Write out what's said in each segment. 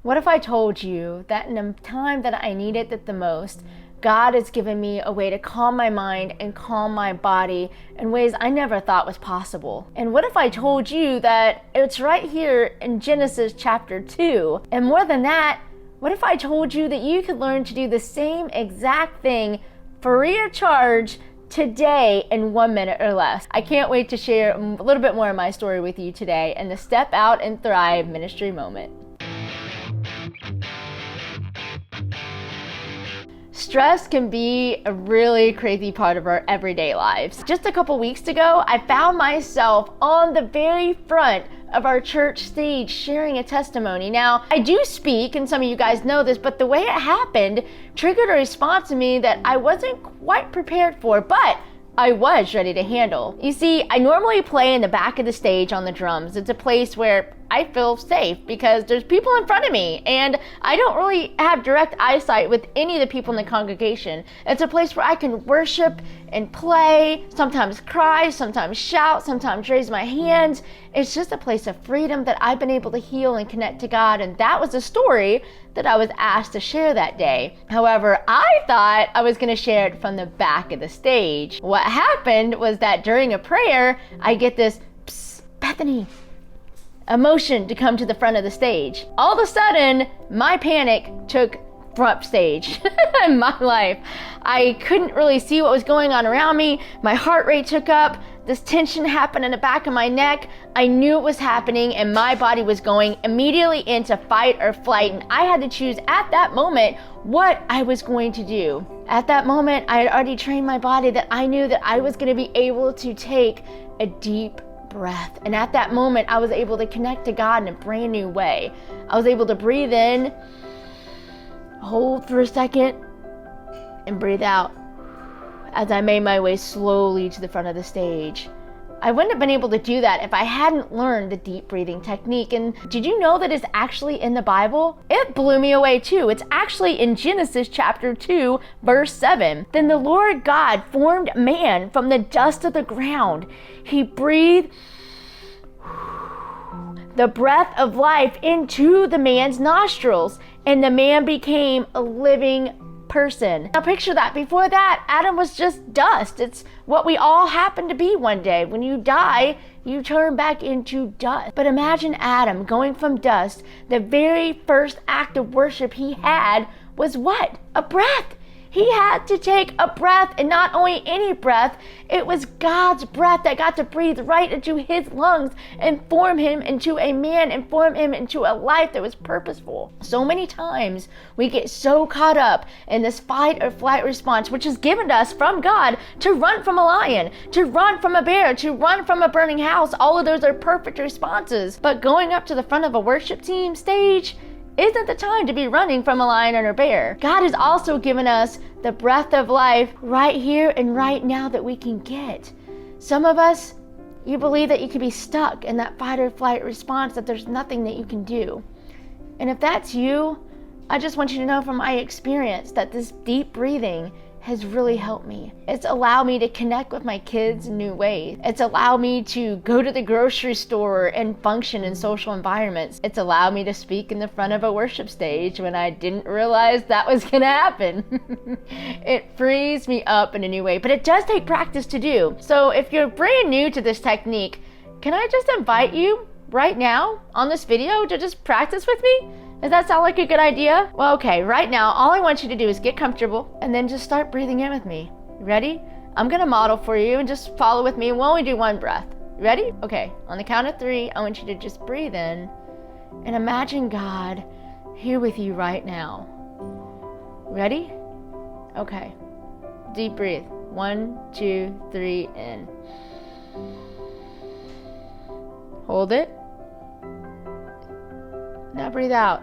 What if I told you that in a time that I needed it the most, God has given me a way to calm my mind and calm my body in ways I never thought was possible? And what if I told you that it's right here in Genesis chapter 2? And more than that, what if I told you that you could learn to do the same exact thing free of charge today in 1 minute or less? I can't wait to share a little bit more of my story with you today in the Step Out and Thrive Ministry Moment. Stress can be a really crazy part of our everyday lives. Just a couple weeks ago, I found myself on the very front of our church stage sharing a testimony. Now, I do speak, and some of you guys know this, but the way it happened triggered a response in me that I wasn't quite prepared for, but I was ready to handle. You see, I normally play in the back of the stage on the drums. It's a place where I feel safe because there's people in front of me and I don't really have direct eyesight with any of the people in the congregation. It's a place where I can worship and play, sometimes cry, sometimes shout, sometimes raise my hands. It's just a place of freedom that I've been able to heal and connect to God, and that was the story that I was asked to share that day. However, I thought I was going to share it from the back of the stage. What happened was that during a prayer, I get this, "Psst, Bethany," emotion to come to the front of the stage. All of a sudden, my panic took front stage in my life. I couldn't really see what was going on around me. My heart rate took up. This tension happened in the back of my neck. I knew it was happening and my body was going immediately into fight or flight, and I had to choose at that moment what I was going to do. At that moment, I had already trained my body that I knew that I was going to be able to take a deep breath. And at that moment, I was able to connect to God in a brand new way. I was able to breathe in, hold for a second, and breathe out as I made my way slowly to the front of the stage. I wouldn't have been able to do that if I hadn't learned the deep breathing technique. And did you know that it's actually in the Bible? It blew me away too. It's actually in Genesis chapter 2, verse 7. Then the Lord God formed man from the dust of the ground. He breathed the breath of life into the man's nostrils, and the man became a living person. Now picture that. Before that, Adam was just dust. It's what we all happen to be one day. When you die, you turn back into dust. But imagine Adam going from dust. The very first act of worship he had was what? A breath. He had to take a breath, and not only any breath, it was God's breath that got to breathe right into his lungs and form him into a man and form him into a life that was purposeful. So many times we get so caught up in this fight or flight response, which is given to us from God to run from a lion, to run from a bear, to run from a burning house. All of those are perfect responses. But going up to the front of a worship team stage isn't the time to be running from a lion or a bear. God has also given us the breath of life right here and right now that we can get. Some of us, you believe that you could be stuck in that fight or flight response, that there's nothing that you can do. And if that's you, I just want you to know from my experience that this deep breathing has really helped me. It's allowed me to connect with my kids in new ways. It's allowed me to go to the grocery store and function in social environments. It's allowed me to speak in the front of a worship stage when I didn't realize that was gonna happen. It frees me up in a new way, but it does take practice to do. So if you're brand new to this technique, can I just invite you right now on this video to just practice with me? Does that sound like a good idea? Well, okay, right now, all I want you to do is get comfortable and then just start breathing in with me. You ready? I'm gonna model for you and just follow with me. We'll only do one breath. You ready? Okay, on the count of 3, I want you to just breathe in and imagine God here with you right now. Ready? Okay, deep breathe. 1, 2, 3, in. Hold it. Now breathe out.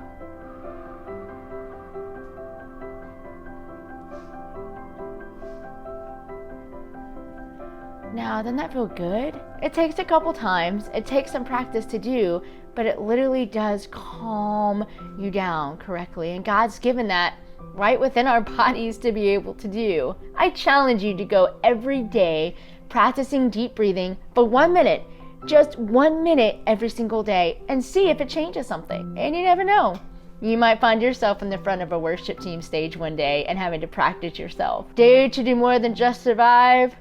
Now, doesn't that feel good? It takes a couple times. It takes some practice to do, but it literally does calm you down correctly. And God's given that right within our bodies to be able to do. I challenge you to go every day practicing deep breathing for 1 minute. Just 1 minute every single day and see if it changes something. And you never know. You might find yourself in the front of a worship team stage one day and having to practice yourself. Dare to do more than just survive?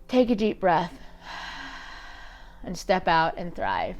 Take a deep breath and step out and thrive.